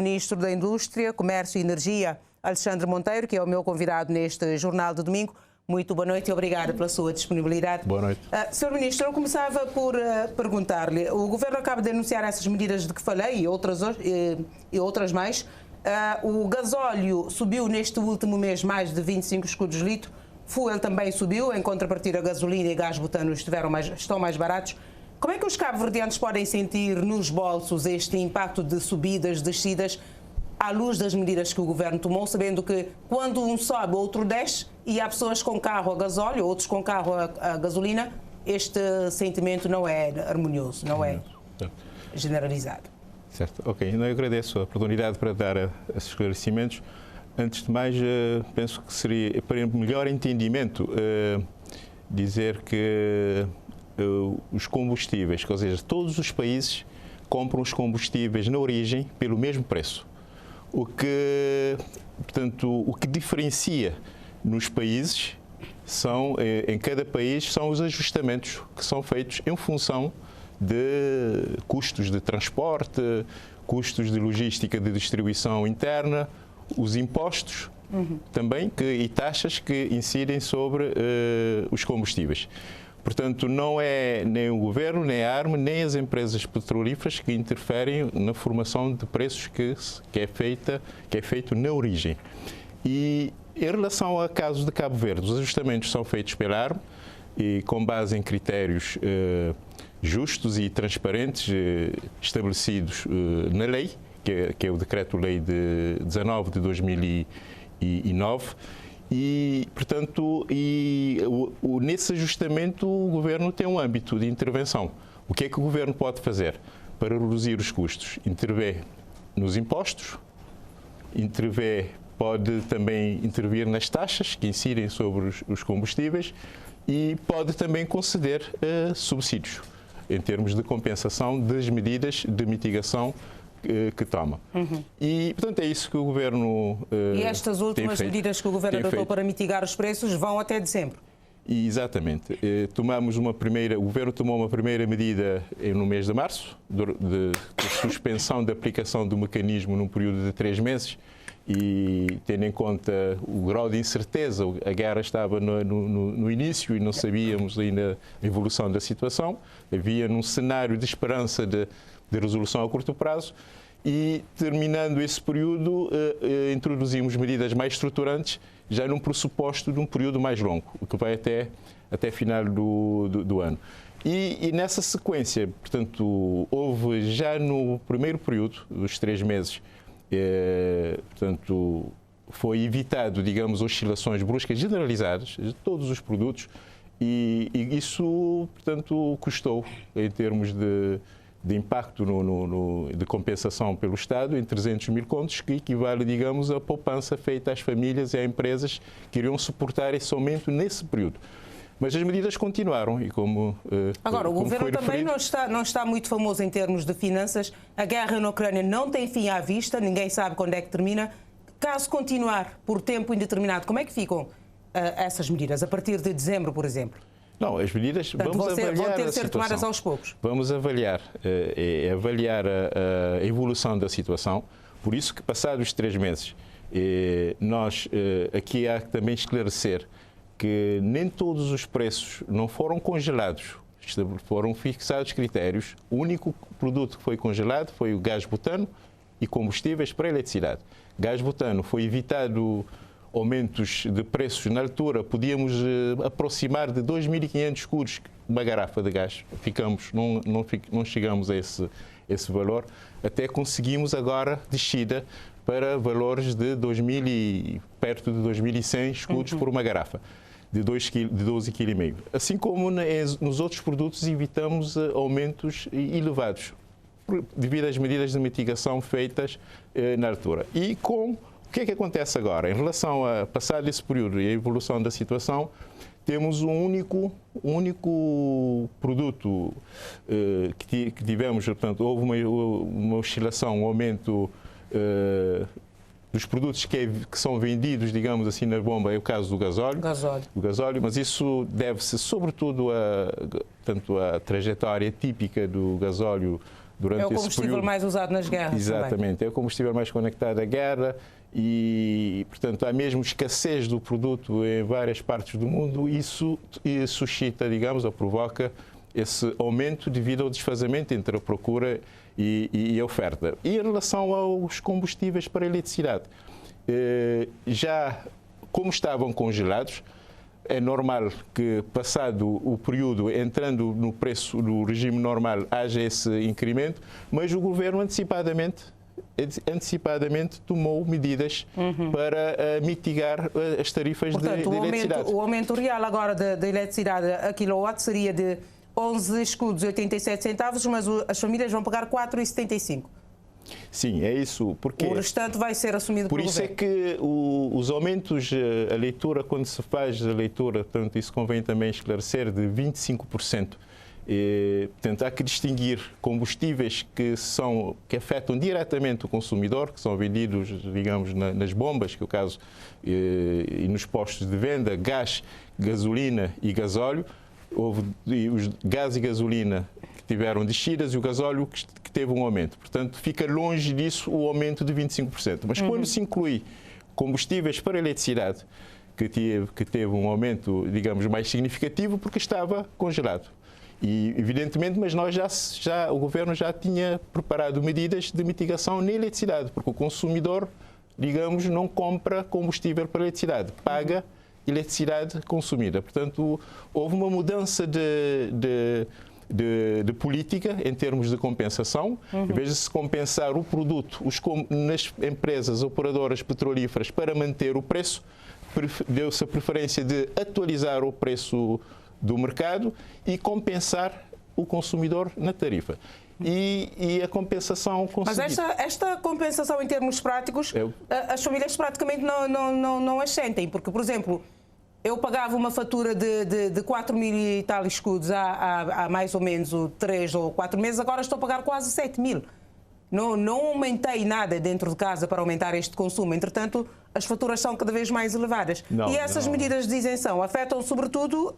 Ministro da Indústria, Comércio e Energia, Alexandre Monteiro, que é o meu convidado neste Jornal de Domingo. Muito boa noite e obrigada pela sua disponibilidade. Boa noite. Sr. Ministro, eu começava por perguntar-lhe, o Governo acaba de anunciar essas medidas de que falei e outras mais. O gasóleo subiu neste último mês mais de 25 escudos litro, fuel também subiu, em contrapartida a gasolina e gás butano estão mais baratos. Como é que os cabo-verdianos podem sentir nos bolsos este impacto de subidas, descidas, à luz das medidas que o Governo tomou, sabendo que quando um sobe, outro desce, e há pessoas com carro a gasóleo, outros com carro a gasolina, este sentimento não é harmonioso, não é generalizado. Certo, ok. Eu agradeço a oportunidade para dar esses esclarecimentos. Antes de mais, penso que seria, para melhor entendimento, dizer que os combustíveis, ou seja, todos os países compram os combustíveis na origem pelo mesmo preço. Portanto, o que diferencia nos países em cada país são os ajustamentos que são feitos em função de custos de transporte, custos de logística de distribuição interna, os impostos também e taxas que incidem sobre os combustíveis. Portanto, não é nem o Governo, nem a ARME, nem as empresas petrolíferas que interferem na formação de preços que é feito na origem. E em relação ao caso de Cabo Verde, os ajustamentos são feitos pela ARME e com base em critérios justos e transparentes estabelecidos na lei, que é o Decreto-Lei de 19 de 2009. E, portanto, nesse ajustamento o Governo tem um âmbito de intervenção. O que é que o Governo pode fazer para reduzir os custos? Intervir nos impostos, pode também intervir nas taxas que incidem sobre os combustíveis e pode também conceder subsídios em termos de compensação das medidas de mitigação que toma. E, portanto, é isso que o Governo E estas últimas medidas que o Governo adotou para mitigar os preços vão até dezembro? Exatamente. O Governo tomou uma primeira medida no mês de março, de suspensão da aplicação do mecanismo num período de 3 meses, e tendo em conta o grau de incerteza, a guerra estava no início e não sabíamos ainda a evolução da situação, havia um cenário de esperança de resolução a curto prazo e, terminando esse período, introduzimos medidas mais estruturantes já num pressuposto de um período mais longo, o que vai até final do ano. E nessa sequência, portanto, houve já no primeiro período, dos 3 meses, portanto, foi evitado, digamos, oscilações bruscas generalizadas de todos os produtos e isso, portanto, custou, em termos de impacto de compensação pelo Estado, em 300 mil contos, que equivale, digamos, à poupança feita às famílias e às empresas que iriam suportar esse aumento nesse período. Mas as medidas continuaram e Agora, o Governo também referido, não está muito famoso em termos de finanças. A guerra na Ucrânia não tem fim à vista, ninguém sabe quando é que termina. Caso continuar por tempo indeterminado, como é que ficam essas medidas, a partir de dezembro, por exemplo? Não, as medidas vão ter de ser tomadas aos poucos. Vamos avaliar a evolução da situação. Por isso que, passados os 3 meses, nós aqui há que também esclarecer que nem todos os preços não foram congelados, foram fixados critérios. O único produto que foi congelado foi o gás butano e combustíveis para a eletricidade. Gás butano foi evitado aumentos de preços na altura, podíamos aproximar de 2.500 escudos uma garrafa de gás. Não chegamos a esse valor, até conseguimos agora descida para valores de 2.000 e perto de 2.100 escudos por uma garrafa de 12,5 kg. Assim como nos outros produtos evitamos aumentos elevados devido às medidas de mitigação feitas na altura. E o que é que acontece agora? Em relação a passar esse período e a evolução da situação, temos um único produto que tivemos, portanto, houve uma oscilação, um aumento dos produtos que são vendidos, digamos assim, na bomba, é o caso do gasóleo. Mas isso deve-se sobretudo à trajetória típica do gasóleo durante esse período. É o combustível mais usado nas guerras. Exatamente, também. é o combustível mais conectado à guerra e, portanto, há mesmo escassez do produto em várias partes do mundo. Isso suscita, digamos, ou provoca esse aumento devido ao desfazamento entre a procura e a oferta. E em relação aos combustíveis para a eletricidade, já como estavam congelados, é normal que, passado o período, entrando no preço do regime normal, haja esse incremento, mas o governo antecipadamente tomou medidas para mitigar as tarifas de eletricidade. O aumento real agora da eletricidade a quilowatt seria de 11 escudos e 87 centavos, mas as famílias vão pagar 4,75. Sim, é isso. Porque o restante vai ser assumido pelo governo. Por isso é que os aumentos, a leitura, quando se faz a leitura, portanto, isso convém também esclarecer, de 25%. Portanto, há que distinguir combustíveis que afetam diretamente o consumidor, que são vendidos, digamos, nas bombas, que é o caso, e nos postos de venda, gás, gasolina e gasóleo. Houve os gás e gasolina que tiveram descidas e o gasóleo que teve um aumento. Portanto, fica longe disso o aumento de 25%. Mas quando se inclui combustíveis para eletricidade, que teve um aumento, digamos, mais significativo, porque estava congelado. E, evidentemente, mas o governo já tinha preparado medidas de mitigação na eletricidade, porque o consumidor, digamos, não compra combustível para eletricidade, paga eletricidade consumida. Portanto, houve uma mudança de política em termos de compensação. Em vez de se compensar o produto nas empresas operadoras petrolíferas para manter o preço, deu-se a preferência de atualizar o preço do mercado e compensar o consumidor na tarifa. E a compensação conseguida. Mas esta compensação, em termos práticos, as famílias praticamente não as sentem, porque, por exemplo, eu pagava uma fatura de 4 mil e tal escudos há mais ou menos 3 ou 4 meses, agora estou a pagar quase 7 mil. Não aumentei nada dentro de casa para aumentar este consumo. Entretanto, as faturas são cada vez mais elevadas. E essas medidas de isenção afetam, sobretudo,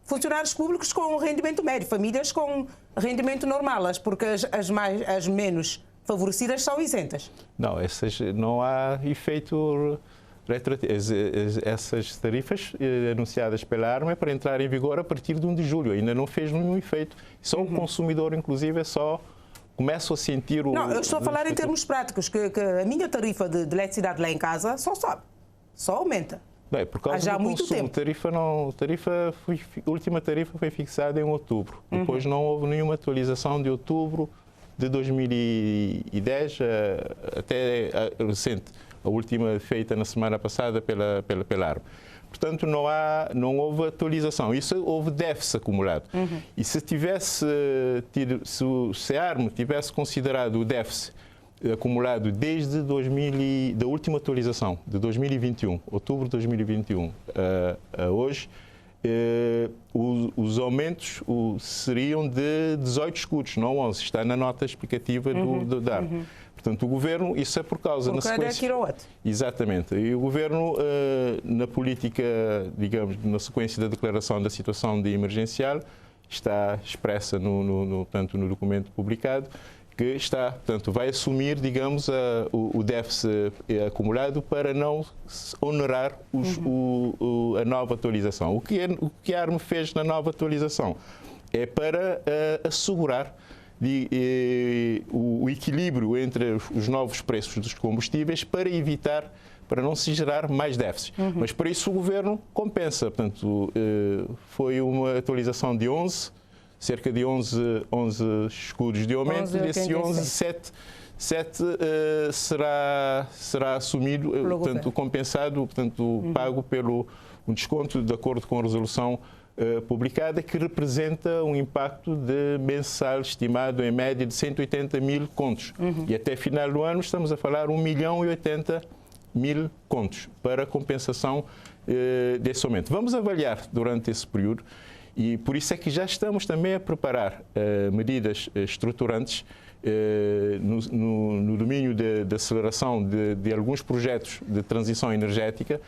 funcionários públicos com rendimento médio, famílias com rendimento normal, porque as menos favorecidas são isentas. Não há efeito retroativo. Essas tarifas anunciadas pela ARMA é para entrar em vigor a partir de 1 de julho. Ainda não fez nenhum efeito. Só o consumidor, inclusive, começa a sentir o... Não, eu estou a falar em termos práticos, que a minha tarifa de eletricidade lá em casa só sobe, só aumenta. Bem, por causa do consumo. A última tarifa foi fixada em outubro. Depois não houve nenhuma atualização de outubro de 2010 até recente. A última feita na semana passada pela ARMA. Portanto, não houve atualização. Isso houve déficit acumulado. E se a ARMA tivesse considerado o déficit acumulado desde da última atualização, de 2021, outubro de 2021, a hoje, os aumentos seriam de 18 escudos, não 11. Está na nota explicativa da ARMA. Portanto, o governo, isso é por causa... Por cada quilowatt. Exatamente. E o governo, na política, digamos, na sequência da declaração da situação de emergencial, está expressa no documento publicado, que vai assumir, digamos, o déficit acumulado para não onerar a nova atualização. O que a ARMA fez na nova atualização é para assegurar o equilíbrio entre os novos preços dos combustíveis para não se gerar mais déficits. Mas para isso o governo compensa. Portanto, foi uma atualização de cerca de 11 escudos de aumento, e desse 11, 7 será assumido, portanto, compensado, portanto, pago pelo um desconto de acordo com a resolução publicada, que representa um impacto mensal estimado em média de 180 mil contos. E até final do ano estamos a falar 1.080.000 contos para compensação desse aumento. Vamos avaliar durante esse período. E por isso é que já estamos também a preparar medidas estruturantes no domínio da aceleração de alguns projetos de transição energética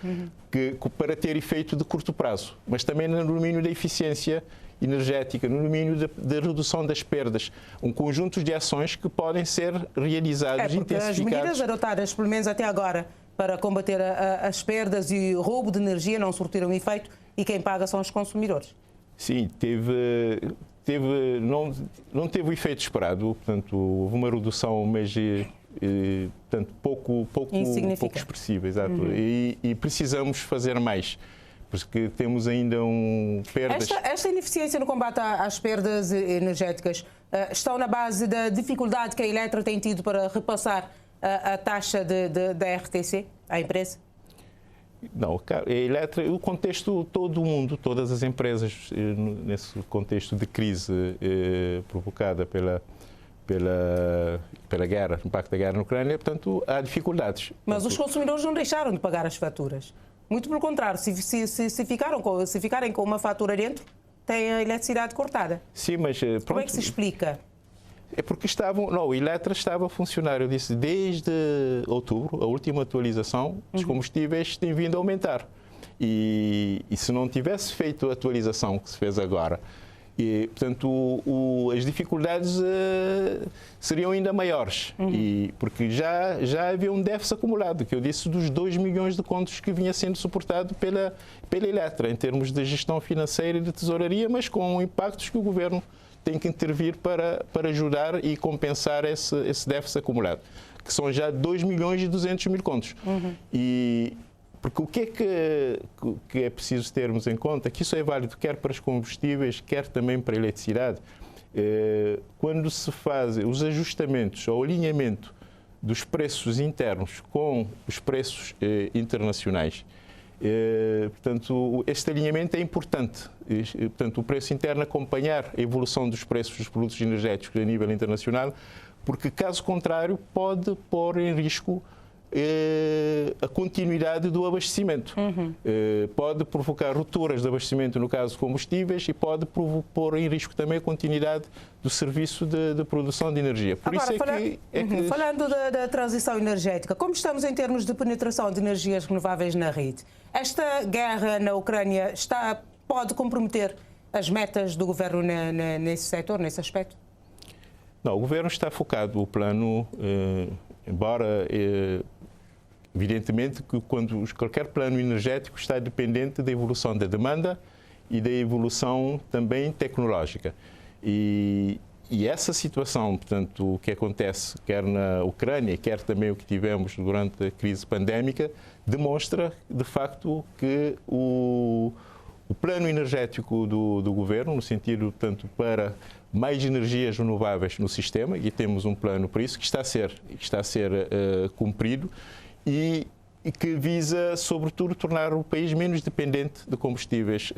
para ter efeito de curto prazo, mas também no domínio da eficiência energética, no domínio da redução das perdas. Um conjunto de ações que podem ser realizadas, intensificadas. As medidas adotadas, pelo menos até agora, para combater as perdas e o roubo de energia não surtiram efeito e quem paga são os consumidores. Sim, não teve o efeito esperado, portanto, houve uma redução, mas portanto, pouco expressiva, exato. E precisamos fazer mais, porque temos ainda perdas. Esta ineficiência no combate às perdas energéticas estão na base da dificuldade que a Eletra tem tido para repassar a taxa da RTC à empresa? Não, a Eletra, o contexto, todo o mundo, todas as empresas, nesse contexto de crise provocada pela guerra, o impacto da guerra na Ucrânia, portanto, há dificuldades. Mas os consumidores não deixaram de pagar as faturas. Muito pelo contrário, se ficarem com uma fatura dentro, têm a eletricidade cortada. Sim, mas pronto. Como é que se explica? É porque a Eletra estava a funcionar, eu disse, desde outubro, a última atualização dos combustíveis tem vindo a aumentar. E se não tivesse feito a atualização que se fez agora, portanto, as dificuldades seriam ainda maiores, porque já havia um déficit acumulado, que eu disse, dos 2 milhões de contos que vinha sendo suportado pela Eletra, em termos de gestão financeira e de tesouraria, mas com impactos que o Governo tem que intervir para ajudar e compensar esse déficit acumulado, que são já 2 milhões e 200 mil contos. Porque o que é preciso termos em conta, que isso é válido quer para os combustíveis, quer também para a eletricidade, quando se fazem os ajustamentos ou alinhamento dos preços internos com os preços internacionais, portanto, este alinhamento é importante. Portanto, o preço interno acompanhar a evolução dos preços dos produtos energéticos a nível internacional, porque, caso contrário, pode pôr em risco a continuidade do abastecimento. Pode provocar rupturas de abastecimento no caso de combustíveis e pode pôr em risco também a continuidade do serviço de produção de energia. Por Agora, isso falando da transição energética, como estamos em termos de penetração de energias renováveis na rede? Esta guerra na Ucrânia pode comprometer as metas do Governo nesse setor, nesse aspecto? Não, o Governo está focado, o plano, embora evidentemente que qualquer plano energético está dependente da evolução da demanda e da evolução também tecnológica. E essa situação, portanto, o que acontece quer na Ucrânia, quer também o que tivemos durante a crise pandémica, demonstra, de facto, que o plano energético do Governo, no sentido, portanto, para mais energias renováveis no sistema, e temos um plano para isso, que está a ser cumprido, e que visa, sobretudo, tornar o país menos dependente de combustíveis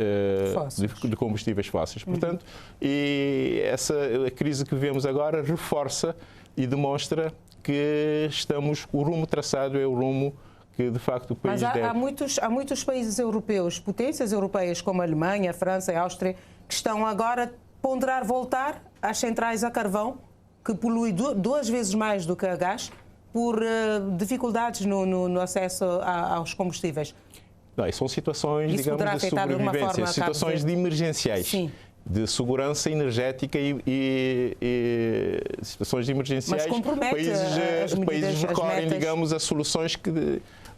fósseis. Portanto, a crise que vivemos agora reforça e demonstra que o rumo traçado é o rumo que, de facto, o país deve. Mas há muitos países europeus, potências europeias como a Alemanha, a França e a Áustria, que estão agora a ponderar voltar às centrais a carvão, que polui 2 vezes mais do que a gás, por dificuldades no acesso aos combustíveis. Não, são situações, digamos, de sobrevivência, situações de emergenciais. Sim. De segurança energética e situações emergenciais. Mas compromete os países recorrem, digamos, a soluções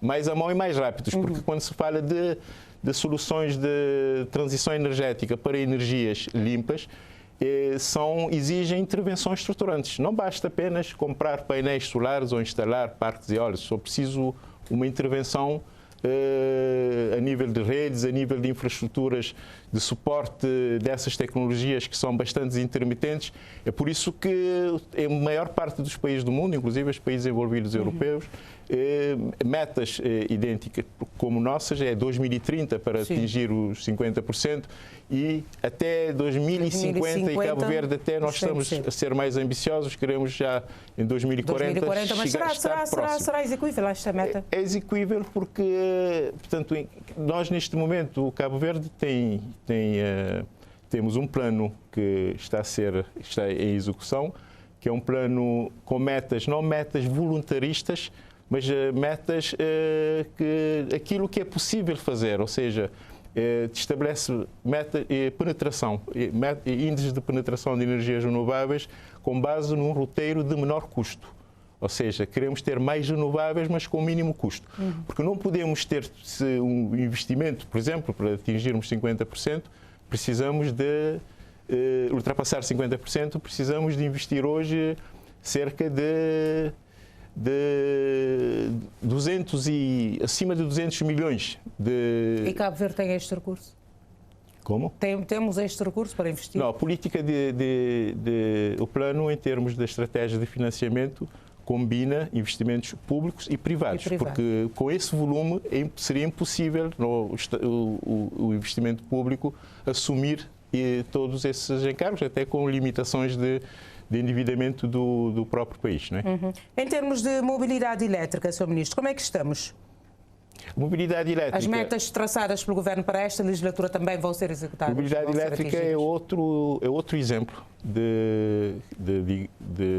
mais à mão e mais rápidas, porque quando se fala de soluções de transição energética para energias limpas, exigem intervenções estruturantes. Não basta apenas comprar painéis solares ou instalar parques eólicos, só preciso uma intervenção a nível de redes, a nível de infraestruturas de suporte dessas tecnologias que são bastante intermitentes. É por isso que a maior parte dos países do mundo, inclusive os países envolvidos europeus, metas idênticas como nossas, é 2030 para atingir os 50% e até 2050 e Cabo Verde até nós estamos a ser mais ambiciosos, queremos já em 2040 mas será execuível esta meta? É execuível porque, portanto, nós neste momento, o Cabo Verde temos um plano que está em execução, que que é um plano com metas, não metas voluntaristas, mas metas aquilo que é possível fazer, ou seja, estabelece penetração, índices de penetração de energias renováveis com base num roteiro de menor custo. Ou seja, queremos ter mais renováveis, mas com mínimo custo. Porque não podemos ter um investimento, por exemplo, para atingirmos 50%, precisamos de ultrapassar 50%, precisamos de investir hoje cerca de 200 e acima de 200 milhões de... E Cabo Verde tem este recurso? Como? Temos este recurso para investir? Não, a política o plano em termos da estratégia de financiamento combina investimentos públicos e privados, porque com esse volume seria impossível o investimento público assumir todos esses encargos, até com limitações de endividamento do próprio país. Não é? Em termos de mobilidade elétrica, Sr. Ministro, como é que estamos? Mobilidade elétrica. As metas traçadas pelo Governo para esta legislatura também vão ser executadas? Mobilidade elétrica é outro exemplo de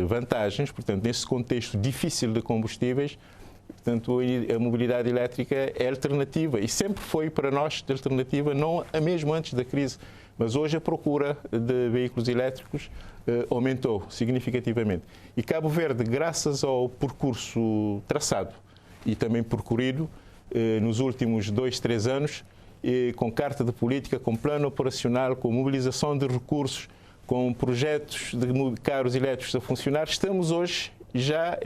vantagens, portanto, nesse contexto difícil de combustíveis, portanto, a mobilidade elétrica é alternativa e sempre foi para nós alternativa, não mesmo antes da crise, mas hoje a procura de veículos elétricos aumentou significativamente. E Cabo Verde, graças ao percurso traçado e também percorrido, nos últimos 2, 3 anos, com carta de política, com plano operacional, com mobilização de recursos, com projetos de carros elétricos a funcionar, estamos hoje já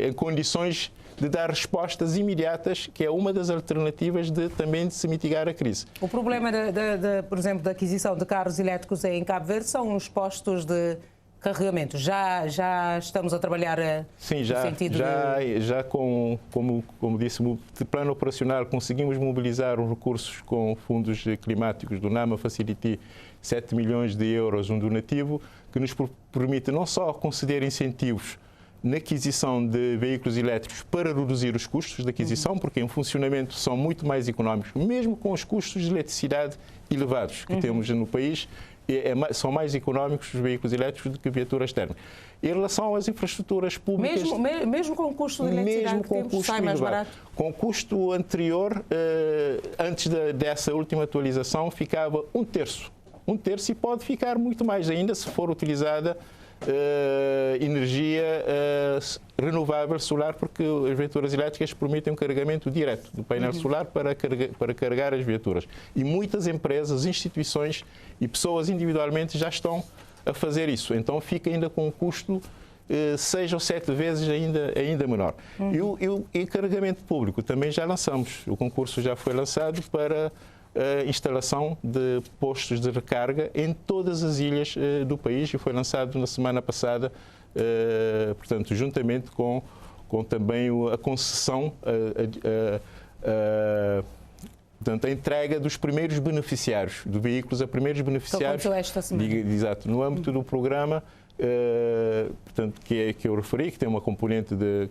em condições de dar respostas imediatas, que é uma das alternativas também de se mitigar a crise. O problema, por exemplo, da aquisição de carros elétricos em Cabo Verde são os postos de carregamento. Já estamos a trabalhar Sim, no sentido já como disse, de plano operacional conseguimos mobilizar os recursos com fundos climáticos do NAMA Facility, 7 milhões de euros, um donativo, que nos permite não só conceder incentivos na aquisição de veículos elétricos para reduzir os custos de aquisição, porque em funcionamento são muito mais económicos, mesmo com os custos de eletricidade elevados que temos no país, são mais económicos os veículos elétricos do que viaturas térmicas. Em relação às infraestruturas públicas... Mesmo com o custo de eletricidade que temos, sai mais barato? Com o custo anterior, antes dessa última atualização, ficava um terço e pode ficar muito mais ainda se for utilizada energia renovável solar, porque as viaturas elétricas permitem um carregamento direto do painel solar para carregar as viaturas. E muitas empresas, instituições e pessoas individualmente já estão a fazer isso. Então fica ainda com um custo 6 ou 7 vezes ainda menor. E carregamento público também já lançamos. O concurso já foi lançado para a instalação de postos de recarga em todas as ilhas do país e foi lançado na semana passada, portanto, juntamente com também a concessão, portanto, a entrega dos primeiros beneficiários, de veículos a primeiros beneficiários. Então, esta semana. Exato, no âmbito do programa, portanto, que eu referi, que tem uma componente de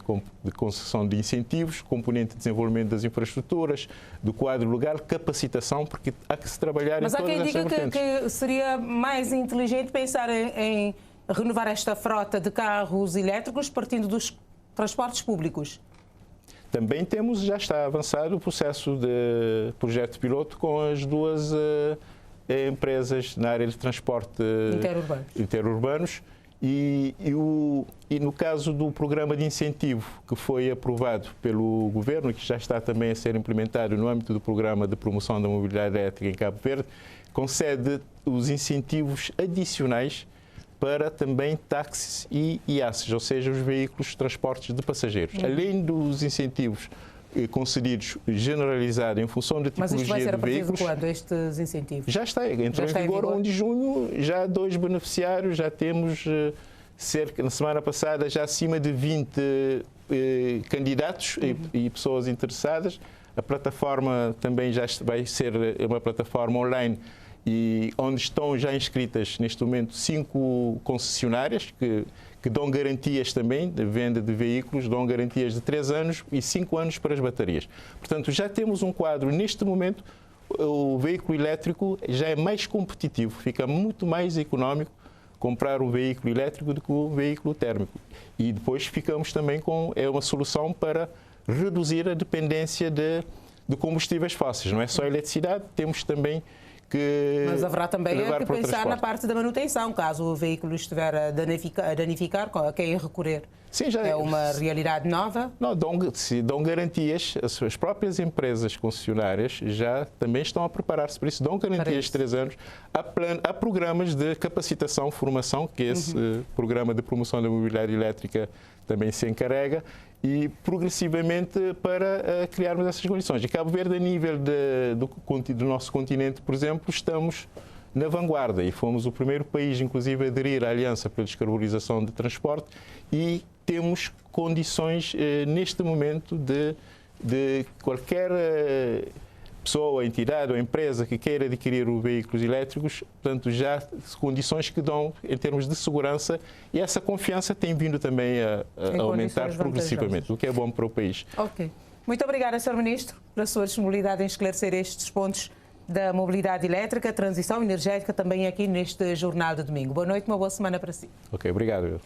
concessão de incentivos, componente de desenvolvimento das infraestruturas, do quadro legal, capacitação, porque há que se trabalhar em todas essas vertentes. Mas há quem diga que seria mais inteligente pensar em renovar esta frota de carros elétricos partindo dos transportes públicos. Também já está avançado o processo de projeto piloto com as duas empresas na área de transporte interurbanos. E no caso do programa de incentivo que foi aprovado pelo Governo, que já está também a ser implementado no âmbito do programa de promoção da mobilidade elétrica em Cabo Verde, concede os incentivos adicionais para também táxis e IACs, ou seja, os veículos de transportes de passageiros. Além dos incentivos concedidos generalizado em função da tipologia de veículos. Mas isto vai ser a partir de quando, estes incentivos? Já está, entrou em vigor 1 de junho, já há 2 beneficiários, já temos na semana passada, já acima de 20 candidatos e pessoas interessadas. A plataforma também já vai ser uma plataforma online e onde estão já inscritas neste momento 5 concessionárias que dão garantias também de venda de veículos, dão garantias de 3 anos e 5 anos para as baterias. Portanto, já temos um quadro, neste momento, o veículo elétrico já é mais competitivo, fica muito mais económico comprar um veículo elétrico do que um veículo térmico. E depois ficamos também com uma solução para reduzir a dependência de combustíveis fósseis. Não é só a eletricidade, temos também que Mas haverá também que pensar transporte. na parte da manutenção, caso o veículo estiver a danificar, a quem recorrer. Sim, já é uma realidade nova? Não, dão garantias, as próprias empresas concessionárias já também estão a preparar-se para isso, dão garantias de 3 anos, há programas de capacitação, formação, que esse programa de promoção da mobilidade elétrica também se encarrega, e progressivamente para criarmos essas condições. E Cabo Verde, a nível do nosso continente, por exemplo, estamos na vanguarda e fomos o primeiro país, inclusive, a aderir à Aliança pela Descarbonização de Transporte e temos condições, neste momento, de qualquer pessoa, entidade ou empresa que queira adquirir veículos elétricos, portanto, já condições que dão em termos de segurança, e essa confiança tem vindo também a aumentar progressivamente, o que é bom para o país. Ok. Muito obrigada, Sr. Ministro, pela sua disponibilidade em esclarecer estes pontos da mobilidade elétrica, transição energética, também aqui neste Jornal de Domingo. Boa noite, uma boa semana para si. Ok, obrigado.